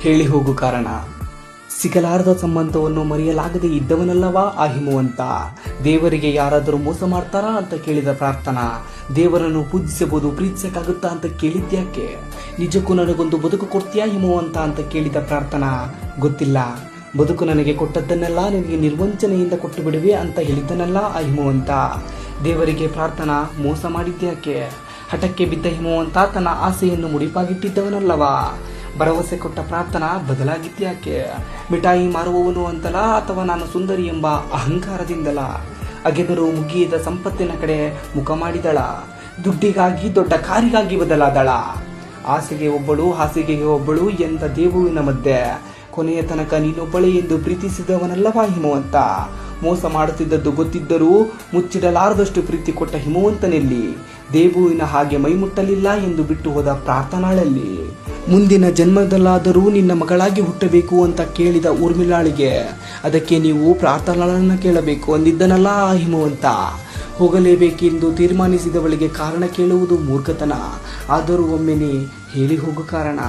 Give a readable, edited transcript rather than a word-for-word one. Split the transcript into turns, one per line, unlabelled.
ಹೇಳಿ ಹೋಗು ಕಾರಣ. ಸಿಗಲಾರದ ಸಂಬಂಧವನ್ನು ಮರೆಯಲಾಗದೆ ಇದ್ದವನಲ್ಲವಾ ಆ ಹಿಮವಂತ. ದೇವರಿಗೆ ಯಾರಾದರೂ ಮೋಸ ಮಾಡ್ತಾರಾ ಅಂತ ಕೇಳಿದ ಪ್ರಾರ್ಥನಾ. ದೇವರನ್ನು ಪೂಜಿಸಬಹುದು, ಪ್ರೀತಿಸಕ್ಕಾಗುತ್ತಾ ಅಂತ ಕೇಳಿದ್ಯಾಕೆ? ನಿಜಕ್ಕೂ ನನಗೊಂದು ಬದುಕು ಕೊಡ್ತೀಯಾ ಹಿಮವಂತ ಅಂತ ಕೇಳಿದ ಪ್ರಾರ್ಥನಾ. ಗೊತ್ತಿಲ್ಲ, ಬದುಕು ನನಗೆ ಕೊಟ್ಟದ್ದನ್ನೆಲ್ಲ ನಿನಗೆ ನಿರ್ವಂಚನೆಯಿಂದ ಕೊಟ್ಟು ಬಿಡುವೆ ಅಂತ ಹೇಳಿದ್ದನಲ್ಲ ಆ ಹಿಮವಂತ. ದೇವರಿಗೆ ಪ್ರಾರ್ಥನಾ ಮೋಸ ಮಾಡಿದ್ಯಾಕೆ? ಹಠಕ್ಕೆ ಬಿದ್ದ ಹಿಮವಂತ ತನ್ನ ಆಸೆಯನ್ನು ಮುಡಿಪಾಗಿಟ್ಟಿದ್ದವನಲ್ಲವಾ? ಭರವಸೆ ಕೊಟ್ಟ ಪ್ರಾರ್ಥನಾ ಬದಲಾಗಿದ್ಯಾಕೆ? ಮಿಠಾಯಿ ಮಾರುವವನು ಅಂತಲಾ ಅಥವಾ ನಾನು ಸುಂದರಿ ಎಂಬ ಅಹಂಕಾರದಿಂದಲ? ಅಗೆದರೂ ಮುಗಿಯದ ಸಂಪತ್ತಿನ ಕಡೆ ಮುಖ ಮಾಡಿದಳ? ದುಡ್ಡಿಗಾಗಿ, ದೊಡ್ಡ ಕಾರಿಗಾಗಿ ಬದಲಾದಳ? ಆಸೆಗೆ ಒಬ್ಬಳು, ಹಾಸಿಗೆಗೆ ಒಬ್ಬಳು ಎಂದ ದೇವುವಿನ ಮಧ್ಯೆ ಕೊನೆಯ ತನಕ ನೀನೊಬ್ಬಳೇ ಎಂದು ಪ್ರೀತಿಸಿದವನಲ್ಲವಾ ಹಿಮವಂತ? ಮೋಸ ಮಾಡುತ್ತಿದ್ದದ್ದು ಗೊತ್ತಿದ್ದರೂ ಮುಚ್ಚಿಡಲಾರದಷ್ಟು ಪ್ರೀತಿ ಕೊಟ್ಟ ಹಿಮವಂತನೆಲ್ಲಿ? ದೇವುವಿನ ಹಾಗೆ ಮೈ ಮುಟ್ಟಲಿಲ್ಲ ಎಂದು ಬಿಟ್ಟು ಹೋದ ಪ್ರಾರ್ಥನಾಳಲ್ಲಿ? ಮುಂದಿನ ಜನ್ಮದಲ್ಲಾದರೂ ನಿನ್ನ ಮಗಳಾಗಿ ಹುಟ್ಟಬೇಕು ಅಂತ ಕೇಳಿದ ಊರ್ಮಿಳಾಳಿಗೆ ಅದಕ್ಕೆ ನೀವು ಪ್ರಾರ್ಥನಾಳನ್ನು ಕೇಳಬೇಕು ಅಂದಿದ್ದನಲ್ಲ ಆ ಹಿಮವಂತ. ಹೋಗಲೇಬೇಕೆಂದು ತೀರ್ಮಾನಿಸಿದವಳಿಗೆ ಕಾರಣ ಕೇಳುವುದು ಮೂರ್ಖತನ. ಆದರೂ ಒಮ್ಮೆ ನೀ ಹೇಳಿ ಹೋಗು ಕಾರಣ.